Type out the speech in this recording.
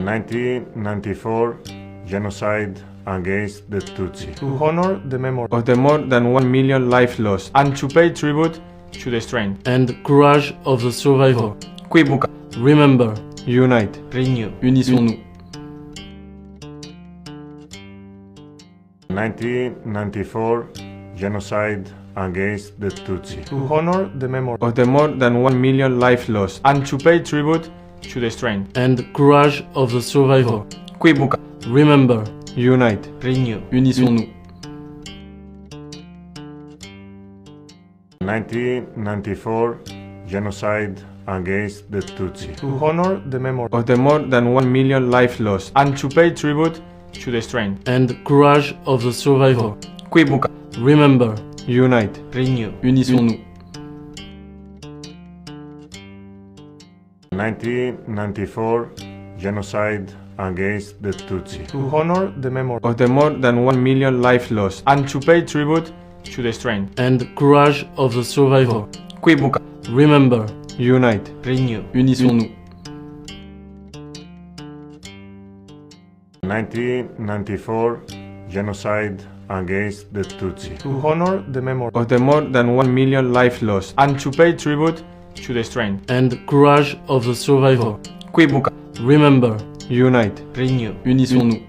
1994 genocide against the Tutsi. To honor the memory of the more than 1 million lives lost, and to pay tribute to the strength and courage of the survivor. Kwibuka. Remember, Unite. Renew. Unissons-nous. 1994 genocide against the Tutsi. To honor the memory of the more than 1 million lives lost, and to pay tribute to the strength and courage of the survivor. Kwibuka. Remember, Unite. Renew. Unissons-nous. 1994 genocide against the Tutsi. To honor the memory of the more than 1 million lives lost, and to pay tribute to the strength and courage of the survivor. Kwibuka. Remember, Unite. Renew. Unissons-nous. 1994 genocide against the Tutsi. To honor the memory of the more than 1 million lives lost, and to pay tribute to the strength and courage of the survivor. Kwibuka. Remember, Unite. Renew. Unissons-nous. 1994 genocide against the Tutsi. To honor the memory of the more than 1 million lives lost, and to pay tribute to the strength and courage of the survivor. Kwibuka. Remember, Unite. Renew. Unissons-nous.